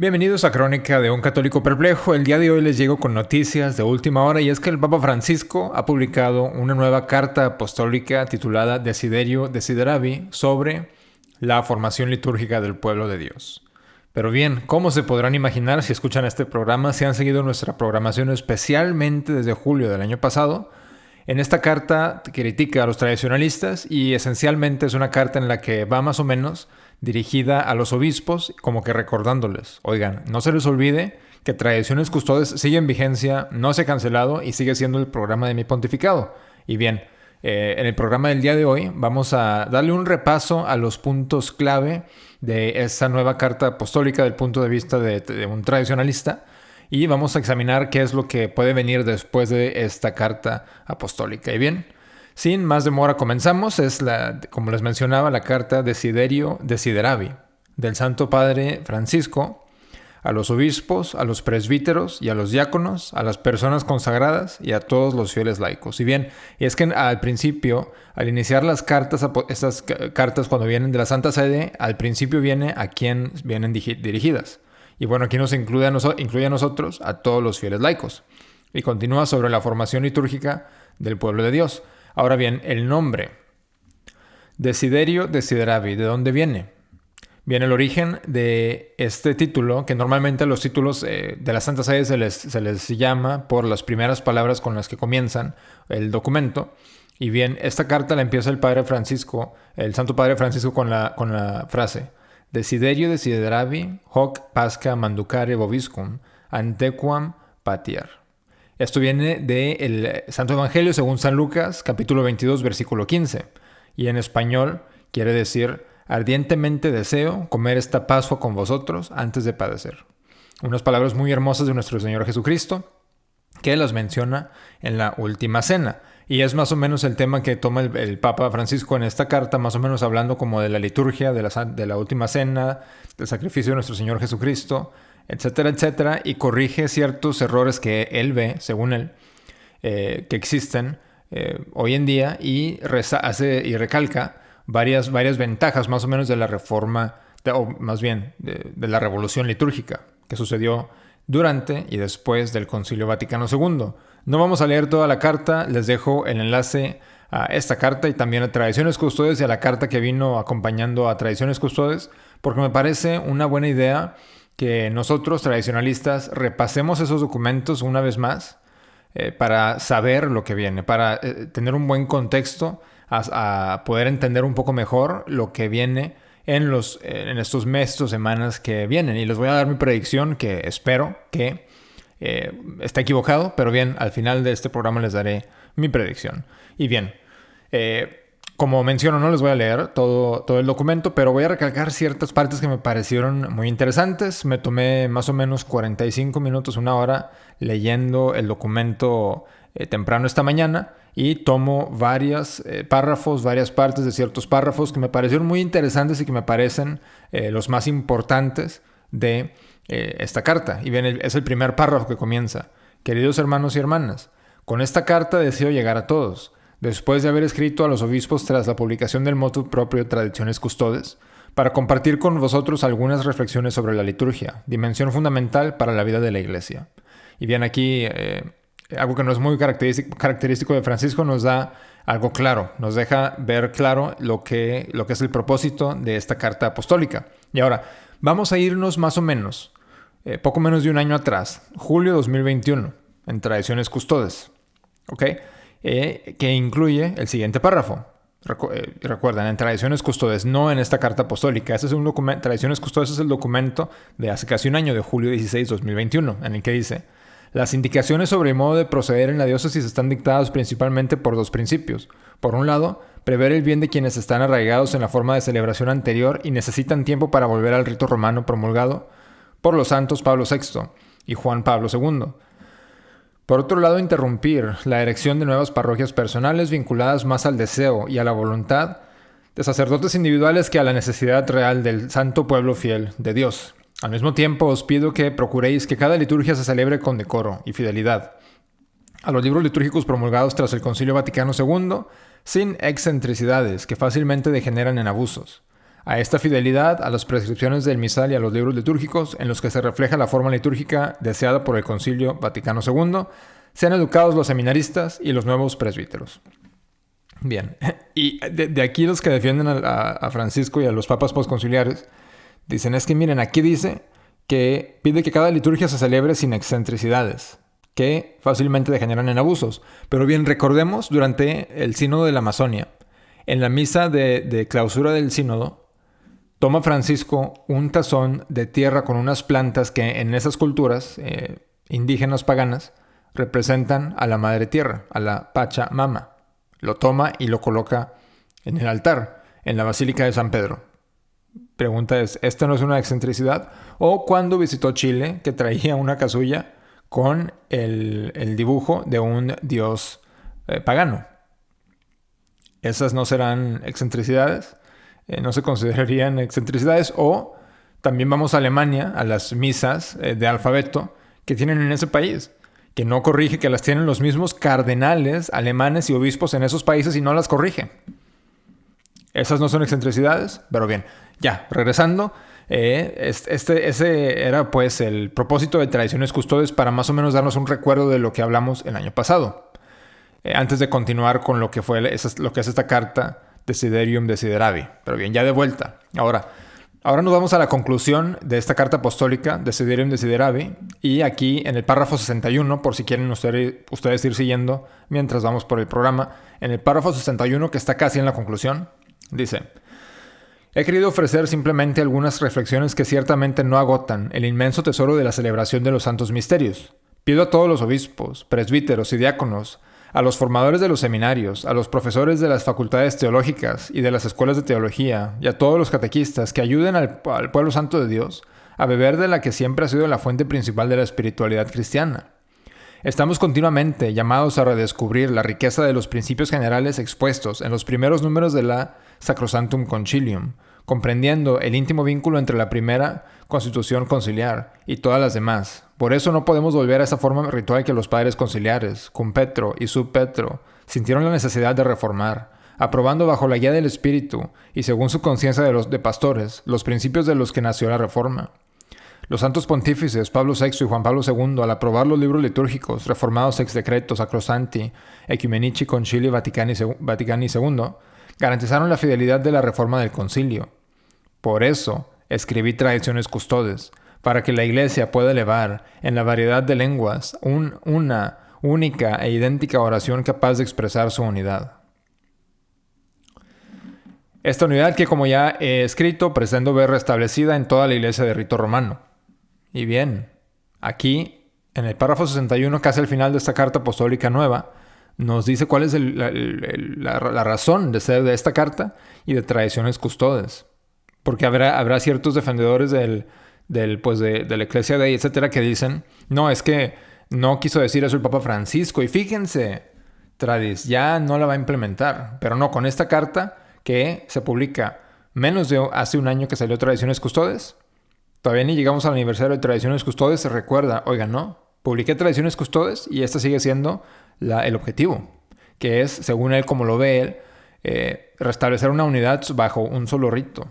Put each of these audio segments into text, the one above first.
Bienvenidos a Crónica de un Católico Perplejo. El día de hoy les llego con noticias de última hora y es que el Papa Francisco ha publicado una nueva carta apostólica titulada Desiderio Desideravi sobre la formación litúrgica del pueblo de Dios. Pero bien, ¿cómo se podrán imaginar si escuchan este programa, si han seguido nuestra programación especialmente desde julio del año pasado? En esta carta critica a los tradicionalistas y esencialmente es una carta en la que va más o menos dirigida a los obispos, como que recordándoles, oigan, no se les olvide que Tradiciones Custodes sigue en vigencia, no se ha cancelado y sigue siendo el programa de mi pontificado. Y bien, en el programa del día de hoy vamos a darle un repaso a los puntos clave de esta nueva carta apostólica del punto de vista de un tradicionalista y vamos a examinar qué es lo que puede venir después de esta carta apostólica. Y bien, sin más demora comenzamos. Es como les mencionaba, la carta Desiderio Desideravi del Santo Padre Francisco a los obispos, a los presbíteros y a los diáconos, a las personas consagradas y a todos los fieles laicos. Y bien, y es que al principio, al iniciar las cartas, estas cartas cuando vienen de la Santa Sede, al principio viene a quién vienen dirigidas. Y bueno, aquí nos incluye a nosotros, a todos los fieles laicos. Y continúa sobre la formación litúrgica del pueblo de Dios. Ahora bien, el nombre Desiderio Desideravi, ¿de dónde viene? Viene el origen de este título, que normalmente a los títulos de la Santa Sede se les llama por las primeras palabras con las que comienzan el documento. Y bien, esta carta la empieza el Padre Francisco, el Santo Padre Francisco con la frase Desiderio Desideravi hoc pasca manducare vobiscum antequam patiar. Esto viene del Santo Evangelio según San Lucas, capítulo 22, versículo 15. Y en español quiere decir, ardientemente deseo comer esta Pascua con vosotros antes de padecer. Unas palabras muy hermosas de nuestro Señor Jesucristo, que las menciona en la Última Cena. Y es más o menos el tema que toma el Papa Francisco en esta carta, más o menos hablando como de la liturgia, de la Última Cena, del sacrificio de nuestro Señor Jesucristo, etcétera, etcétera, y corrige ciertos errores que él ve, según él, que existen hoy en día y recalca varias ventajas más o menos de la reforma, o más bien de la revolución litúrgica que sucedió durante y después del Concilio Vaticano II. No vamos a leer toda la carta, les dejo el enlace a esta carta y también a Tradiciones Custodes y a la carta que vino acompañando a Tradiciones Custodes, porque me parece una buena idea que nosotros, tradicionalistas, repasemos esos documentos una vez más para saber lo que viene, para tener un buen contexto, a poder entender un poco mejor lo que viene en estos meses o semanas que vienen. Y les voy a dar mi predicción, que espero que esté equivocado, pero bien, al final de este programa les daré mi predicción. Y bien, como menciono, no les voy a leer todo el documento, pero voy a recalcar ciertas partes que me parecieron muy interesantes. Me tomé más o menos 45 minutos, una hora, leyendo el documento temprano esta mañana y tomo varios párrafos, varias partes de ciertos párrafos que me parecieron muy interesantes y que me parecen los más importantes de esta carta. Y bien, es el primer párrafo que comienza. Queridos hermanos y hermanas, con esta carta deseo llegar a todos. Después de haber escrito a los obispos tras la publicación del motu proprio Traditiones Custodes, para compartir con vosotros algunas reflexiones sobre la liturgia, dimensión fundamental para la vida de la Iglesia. Y bien, aquí algo que no es muy característico de Francisco nos da algo claro, nos deja ver claro lo que es el propósito de esta carta apostólica. Y ahora, vamos a irnos más o menos, poco menos de un año atrás, julio 2021, en Traditiones Custodes, ¿ok? Que incluye el siguiente párrafo. Recuerdan, en Tradiciones Custodes, no en esta carta apostólica. Este es un documento. Tradiciones Custodes es el documento de hace casi un año, de julio 16, 2021, en el que dice: las indicaciones sobre el modo de proceder en la diócesis están dictadas principalmente por dos principios. Por un lado, prever el bien de quienes están arraigados en la forma de celebración anterior y necesitan tiempo para volver al rito romano promulgado por los santos Pablo VI y Juan Pablo II. Por otro lado, interrumpir la erección de nuevas parroquias personales vinculadas más al deseo y a la voluntad de sacerdotes individuales que a la necesidad real del santo pueblo fiel de Dios. Al mismo tiempo, os pido que procuréis que cada liturgia se celebre con decoro y fidelidad a los libros litúrgicos promulgados tras el Concilio Vaticano II, sin excentricidades que fácilmente degeneran en abusos, A esta fidelidad, a las prescripciones del misal y a los libros litúrgicos en los que se refleja la forma litúrgica deseada por el Concilio Vaticano II, sean educados los seminaristas y los nuevos presbíteros. Bien, y de aquí los que defienden a Francisco y a los papas posconciliares dicen, es que miren, aquí dice que pide que cada liturgia se celebre sin excentricidades, que fácilmente degeneran en abusos. Pero bien, recordemos durante el sínodo de la Amazonia, en la misa de clausura del sínodo, toma Francisco un tazón de tierra con unas plantas que en esas culturas indígenas paganas representan a la madre tierra, a la Pachamama. Lo toma y lo coloca en el altar, en la Basílica de San Pedro. Pregunta es, ¿esto no es una excentricidad? O cuando visitó Chile, que traía una casulla con el dibujo de un dios pagano. ¿Esas no serán excentricidades? ¿No se considerarían excentricidades? O también vamos a Alemania, a las misas de alfabeto que tienen en ese país, que no corrige, que las tienen los mismos cardenales alemanes y obispos en esos países y no las corrige. ¿Esas no son excentricidades? Pero bien, ya, regresando, ese era pues el propósito de Tradiciones Custodes para más o menos darnos un recuerdo de lo que hablamos el año pasado. Antes de continuar con lo que es esta carta Desiderium Desideravi. Pero bien, ya de vuelta. Ahora nos vamos a la conclusión de esta carta apostólica Desiderium Desideravi. Y aquí en el párrafo 61, por si quieren ustedes ir siguiendo mientras vamos por el programa, en el párrafo 61, que está casi en la conclusión, dice: he querido ofrecer simplemente algunas reflexiones que ciertamente no agotan el inmenso tesoro de la celebración de los santos misterios. Pido a todos los obispos, presbíteros y diáconos, a los formadores de los seminarios, a los profesores de las facultades teológicas y de las escuelas de teología, y a todos los catequistas que ayuden al pueblo santo de Dios a beber de la que siempre ha sido la fuente principal de la espiritualidad cristiana. Estamos continuamente llamados a redescubrir la riqueza de los principios generales expuestos en los primeros números de la Sacrosanctum Concilium, comprendiendo el íntimo vínculo entre la primera constitución conciliar y todas las demás. Por eso no podemos volver a esa forma ritual que los padres conciliares, cum Petro y sub Petro, sintieron la necesidad de reformar, aprobando bajo la guía del Espíritu y según su conciencia de pastores, los principios de los que nació la Reforma. Los santos pontífices Pablo VI y Juan Pablo II, al aprobar los libros litúrgicos reformados ex decreto Sacrosanti Ecumenici Concilii Vaticani II, garantizaron la fidelidad de la reforma del concilio. Por eso escribí Tradiciones Custodes, para que la Iglesia pueda elevar en la variedad de lenguas una única e idéntica oración capaz de expresar su unidad. Esta unidad que, como ya he escrito, pretendo ver restablecida en toda la Iglesia de rito romano. Y bien, aquí, en el párrafo 61, casi al final de esta carta apostólica nueva, nos dice cuál es la razón de ser de esta carta y de Tradiciones Custodes. Porque habrá ciertos defendedores de la Ecclesia Dei, etcétera, que dicen, no, es que no quiso decir eso el Papa Francisco, y fíjense, Tradis ya no la va a implementar. Pero no, con esta carta que se publica menos de hace un año que salió Tradiciones Custodes, todavía ni llegamos al aniversario de Tradiciones Custodes, se recuerda, oigan, no, publiqué Tradiciones Custodes y esta sigue siendo el objetivo, que es, según él, como lo ve él, restablecer una unidad bajo un solo rito,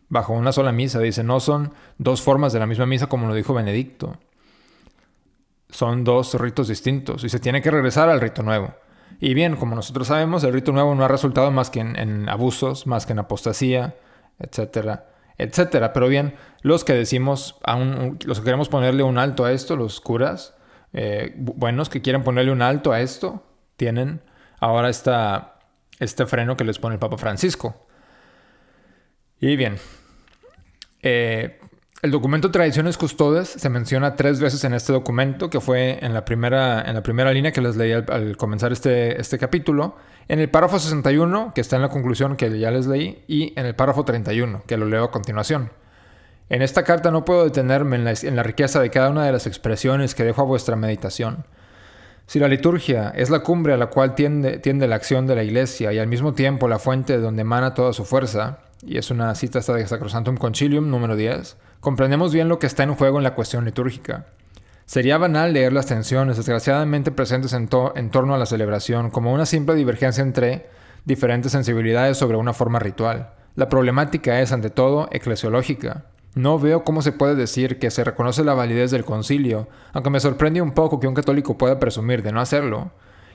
bajo una sola misa. Dice, no son dos formas de la misma misa como lo dijo Benedicto. Son dos ritos distintos y se tiene que regresar al rito nuevo. Y bien, como nosotros sabemos, el rito nuevo no ha resultado más que en abusos, más que en apostasía, etcétera, etcétera. Pero bien, los que decimos, los que queremos ponerle un alto a esto, los curas, buenos que quieren ponerle un alto a esto, tienen ahora este freno que les pone el Papa Francisco. Y bien, el documento Tradiciones Custodes se menciona 3 veces en este documento, que fue en la primera línea que les leí al comenzar este capítulo, en el párrafo 61, que está en la conclusión que ya les leí, y en el párrafo 31, que lo leo a continuación. En esta carta no puedo detenerme en la riqueza de cada una de las expresiones que dejo a vuestra meditación. Si la liturgia es la cumbre a la cual tiende la acción de la Iglesia y al mismo tiempo la fuente de donde emana toda su fuerza, y es una cita esta de Sacrosanctum Concilium número 10, comprendemos bien lo que está en juego en la cuestión litúrgica. Sería banal leer las tensiones desgraciadamente presentes en torno a la celebración como una simple divergencia entre diferentes sensibilidades sobre una forma ritual, La problemática es, ante todo, eclesiológica. No veo cómo se puede decir que se reconoce la validez del concilio, aunque me sorprende un poco que un católico pueda presumir de no hacerlo,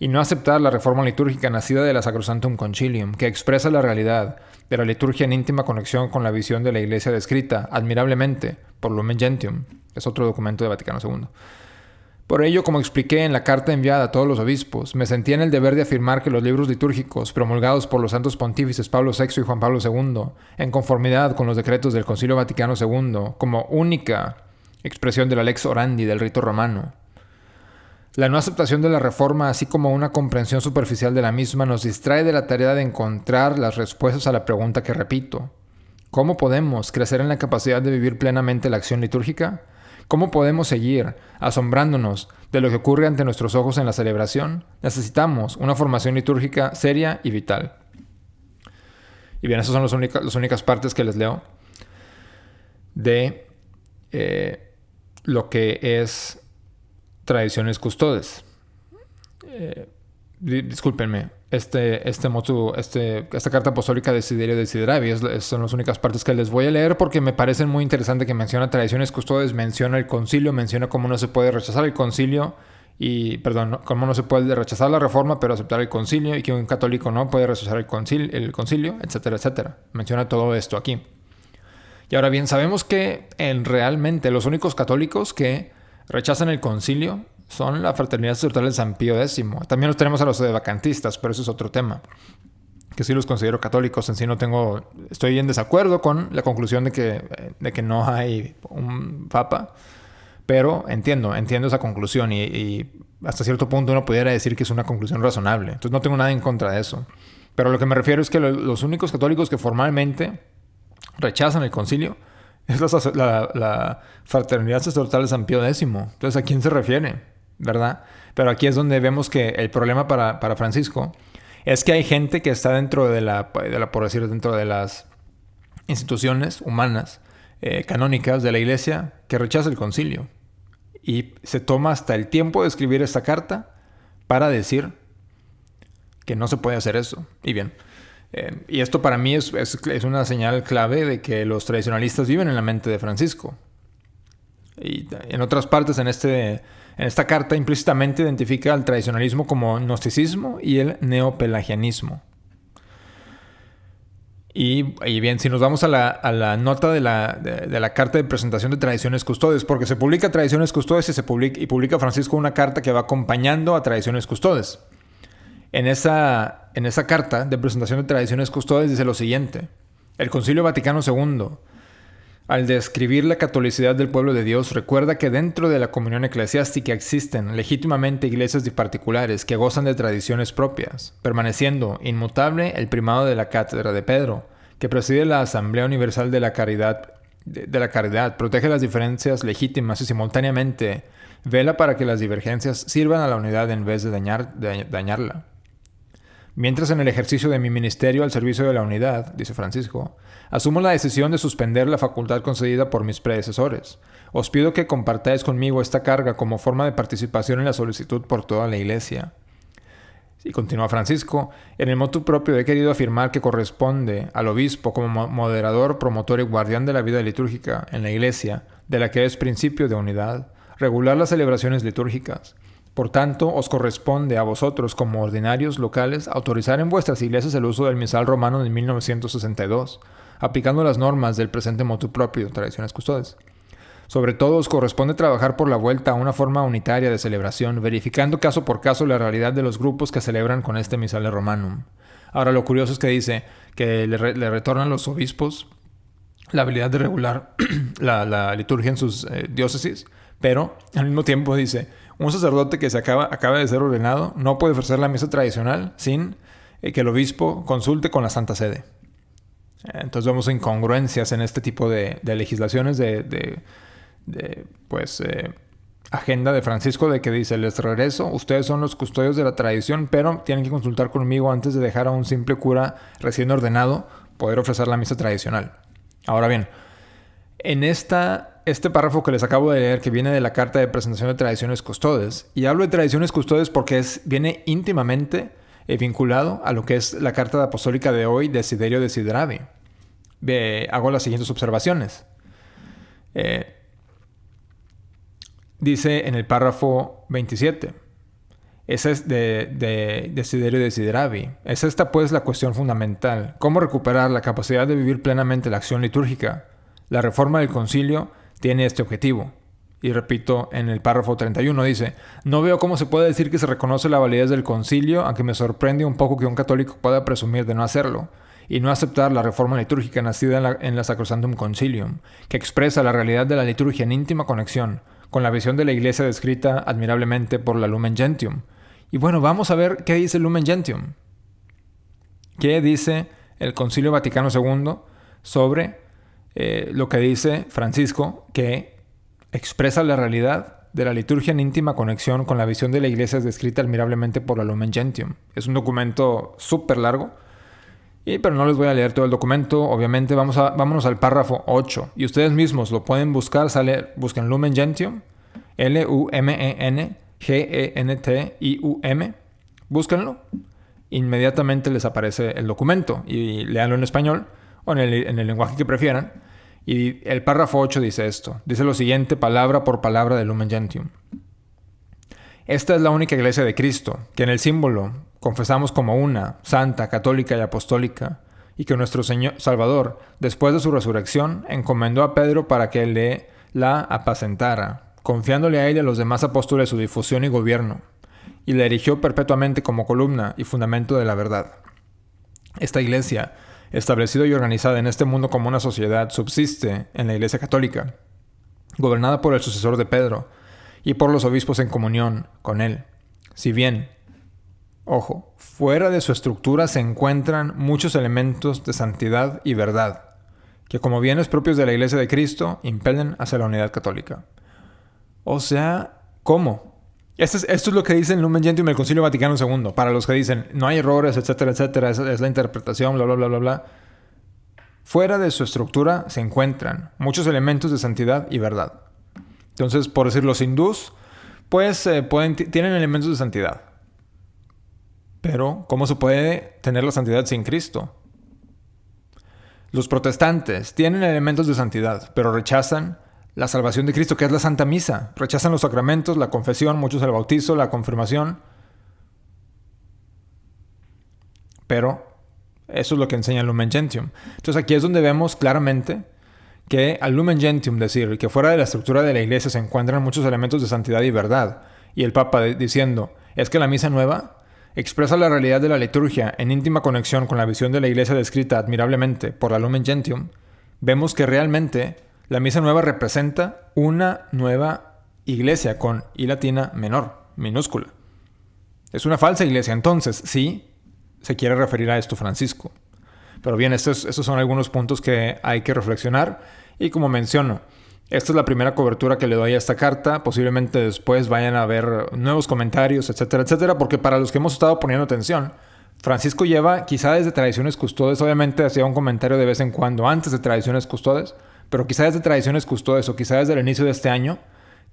y no aceptar la reforma litúrgica nacida de la Sacrosanctum Concilium, que expresa la realidad de la liturgia en íntima conexión con la visión de la Iglesia descrita, admirablemente, por Lumen Gentium, que es otro documento de Vaticano II. Por ello, como expliqué en la carta enviada a todos los obispos, me sentí en el deber de afirmar que los libros litúrgicos promulgados por los santos pontífices Pablo VI y Juan Pablo II, en conformidad con los decretos del Concilio Vaticano II, como única expresión de la lex orandi del rito romano. La no aceptación de la reforma, así como una comprensión superficial de la misma, nos distrae de la tarea de encontrar las respuestas a la pregunta que repito. ¿Cómo podemos crecer en la capacidad de vivir plenamente la acción litúrgica? ¿Cómo podemos seguir asombrándonos de lo que ocurre ante nuestros ojos en la celebración? Necesitamos una formación litúrgica seria y vital. Y bien, esas son las únicas partes que les leo de lo que es tradiciones custodes. Discúlpenme, esta carta apostólica de Desiderio Desideravi son las únicas partes que les voy a leer porque me parecen muy interesante que menciona tradiciones custodes, menciona el concilio, menciona cómo no se puede rechazar el concilio cómo no se puede rechazar la reforma pero aceptar el concilio, y que un católico no puede rechazar el concilio, etcétera, etcétera. Menciona todo esto aquí. Y ahora bien, sabemos que realmente los únicos católicos que rechazan el concilio son la Fraternidad Sacerdotal de San Pío X. También los tenemos a los edevacantistas, pero eso es otro tema. Que sí los considero católicos. En sí estoy en desacuerdo con la conclusión de que no hay un papa. Pero entiendo esa conclusión y hasta cierto punto uno pudiera decir que es una conclusión razonable. Entonces no tengo nada en contra de eso. Pero lo que me refiero es que los únicos católicos que formalmente rechazan el concilio es la Fraternidad Sacerdotal de San Pío X. Entonces, ¿a quién se refiere? ¿Verdad? Pero aquí es donde vemos que el problema para Francisco es que hay gente que está dentro dentro de las instituciones humanas canónicas de la Iglesia que rechaza el concilio. Y se toma hasta el tiempo de escribir esta carta para decir que no se puede hacer eso. Y bien, y esto para mí es una señal clave de que los tradicionalistas viven en la mente de Francisco. Y en otras partes, en esta carta implícitamente identifica al tradicionalismo como gnosticismo y el neopelagianismo. Y bien, si nos vamos a la nota de la carta de presentación de Tradiciones Custodes, porque se publica Tradiciones Custodes y publica Francisco una carta que va acompañando a Tradiciones Custodes. En esa carta de presentación de Tradiciones Custodes dice lo siguiente: el Concilio Vaticano II, al describir la catolicidad del pueblo de Dios, recuerda que dentro de la comunión eclesiástica existen legítimamente iglesias particulares que gozan de tradiciones propias, permaneciendo inmutable el primado de la cátedra de Pedro, que preside la Asamblea Universal de la Caridad, protege las diferencias legítimas y simultáneamente vela para que las divergencias sirvan a la unidad en vez de dañarla. Mientras en el ejercicio de mi ministerio al servicio de la unidad, dice Francisco, asumo la decisión de suspender la facultad concedida por mis predecesores. Os pido que compartáis conmigo esta carga como forma de participación en la solicitud por toda la Iglesia. Y continúa Francisco, en el motu propio he querido afirmar que corresponde al obispo como moderador, promotor y guardián de la vida litúrgica en la Iglesia, de la que es principio de unidad, regular las celebraciones litúrgicas. Por tanto, os corresponde a vosotros, como ordinarios locales, autorizar en vuestras iglesias el uso del misal romano de 1962, aplicando las normas del presente motu propio, Tradiciones Custodes. Sobre todo, os corresponde trabajar por la vuelta a una forma unitaria de celebración, verificando caso por caso la realidad de los grupos que celebran con este misale romanum. Ahora, lo curioso es que dice que le retornan los obispos la habilidad de regular la liturgia en sus diócesis, pero al mismo tiempo dice: un sacerdote que acaba de ser ordenado no puede ofrecer la misa tradicional sin que el obispo consulte con la Santa Sede. Entonces vemos incongruencias en este tipo de legislaciones agenda de Francisco, de que dice: les regreso, ustedes son los custodios de la tradición, pero tienen que consultar conmigo antes de dejar a un simple cura recién ordenado poder ofrecer la misa tradicional. Ahora bien, en este párrafo que les acabo de leer, que viene de la carta de presentación de Tradiciones Custodes, y hablo de Tradiciones Custodes porque viene íntimamente vinculado a lo que es la carta apostólica de hoy, Desiderio Desideravi. hago las siguientes observaciones. Dice en el párrafo 27, esa es de Desiderio Desideravi. Es esta pues la cuestión fundamental. ¿Cómo recuperar la capacidad de vivir plenamente la acción litúrgica? La reforma del concilio tiene este objetivo. Y repito, en el párrafo 31 dice: no veo cómo se puede decir que se reconoce la validez del concilio, aunque me sorprende un poco que un católico pueda presumir de no hacerlo y no aceptar la reforma litúrgica nacida en la Sacrosanctum Concilium, que expresa la realidad de la liturgia en íntima conexión con la visión de la Iglesia descrita admirablemente por la Lumen Gentium. Y bueno, vamos a ver qué dice el Lumen Gentium. ¿Qué dice el Concilio Vaticano II sobre lo que dice Francisco, que expresa la realidad de la liturgia en íntima conexión con la visión de la Iglesia descrita admirablemente por la Lumen Gentium? Es un documento súper largo, pero no les voy a leer todo el documento. Obviamente vámonos al párrafo 8. Y ustedes mismos lo pueden buscar. Busquen Lumen Gentium, LUMENGENTIUM. Búsquenlo. Inmediatamente les aparece el documento. Y léanlo en español o en el lenguaje que prefieran. Y el párrafo 8 dice esto. Dice lo siguiente, palabra por palabra del Lumen Gentium. Esta es la única iglesia de Cristo, que en el símbolo confesamos como una, santa, católica y apostólica, y que nuestro Señor Salvador, después de su resurrección, encomendó a Pedro para que la apacentara, confiándole a él y a los demás apóstoles su difusión y gobierno, y la erigió perpetuamente como columna y fundamento de la verdad. Esta iglesia, establecida y organizada en este mundo como una sociedad, subsiste en la Iglesia Católica, gobernada por el sucesor de Pedro, y por los obispos en comunión con él. Si bien, ojo, fuera de su estructura se encuentran muchos elementos de santidad y verdad, que como bienes propios de la Iglesia de Cristo, impelen hacia la unidad católica. O sea, ¿cómo? Esto es lo que dice el Lumen Gentium y el Concilio Vaticano II. Para los que dicen, no hay errores, etcétera, etcétera, es la interpretación, bla, bla, bla, bla, bla. Fuera de su estructura se encuentran muchos elementos de santidad y verdad. Entonces, por decir, los hindús, pues tienen elementos de santidad. Pero, ¿cómo se puede tener la santidad sin Cristo? Los protestantes tienen elementos de santidad, pero rechazan la salvación de Cristo, que es la Santa Misa. Rechazan los sacramentos, la confesión, muchos el bautizo, la confirmación. Pero eso es lo que enseña el Lumen Gentium. Entonces, aquí es donde vemos claramente que al Lumen Gentium decir que fuera de la estructura de la Iglesia se encuentran muchos elementos de santidad y verdad, y el Papa diciendo, es que la misa nueva expresa la realidad de la liturgia en íntima conexión con la visión de la Iglesia descrita admirablemente por la Lumen Gentium, vemos que realmente la misa nueva representa una nueva iglesia con I latina menor, minúscula. Es una falsa iglesia, entonces, sí se quiere referir a esto Francisco. Pero bien, estos son algunos puntos que hay que reflexionar. Y como menciono, esta es la primera cobertura que le doy a esta carta. Posiblemente después vayan a haber nuevos comentarios, etcétera, etcétera. Porque para los que hemos estado poniendo atención, Francisco lleva quizá desde Tradiciones Custodes. Obviamente hacía un comentario de vez en cuando antes de Tradiciones Custodes. Pero quizá desde Tradiciones Custodes o quizá desde el inicio de este año,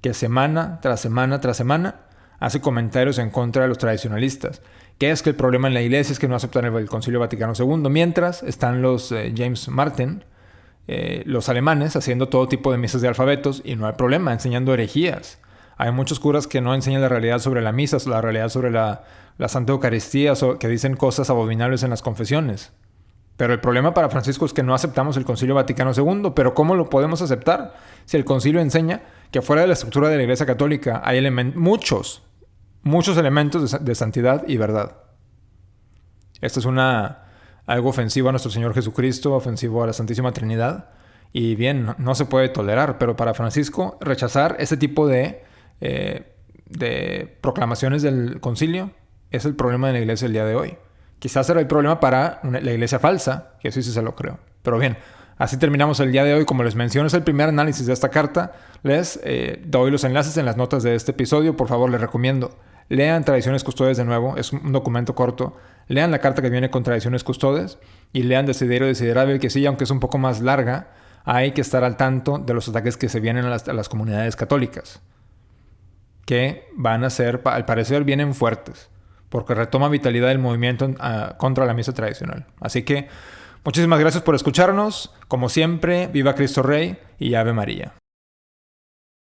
que semana tras semana tras semana hace comentarios en contra de los tradicionalistas. Que es que el problema en la iglesia es que no aceptan el Concilio Vaticano II, mientras están los James Martin, los alemanes, haciendo todo tipo de misas de alfabetos, y no hay problema, enseñando herejías. Hay muchos curas que no enseñan la realidad sobre la misa, la realidad sobre la Santa Eucaristía, que dicen cosas abominables en las confesiones. Pero el problema para Francisco es que no aceptamos el Concilio Vaticano II. ¿Pero cómo lo podemos aceptar? Si el concilio enseña que fuera de la estructura de la Iglesia Católica hay muchos elementos de santidad y verdad. Esto es algo ofensivo a nuestro Señor Jesucristo, ofensivo a la Santísima Trinidad. Y bien, no se puede tolerar. Pero para Francisco, rechazar ese tipo de proclamaciones del concilio es el problema de la Iglesia el día de hoy. Quizás será el problema para la iglesia falsa, que eso sí se lo creo. Pero bien, así terminamos el día de hoy. Como les menciono, es el primer análisis de esta carta. Les doy los enlaces en las notas de este episodio. Por favor, les recomiendo. Lean Tradiciones Custodes de nuevo. Es un documento corto. Lean la carta que viene con Tradiciones Custodes. Y lean Desiderio Desiderabile, que sí, aunque es un poco más larga, hay que estar al tanto de los ataques que se vienen a las comunidades católicas. Que van a ser, al parecer, vienen fuertes. Porque retoma vitalidad del movimiento contra la misa tradicional. Así que, Muchísimas gracias por escucharnos. Como siempre, viva Cristo Rey y Ave María.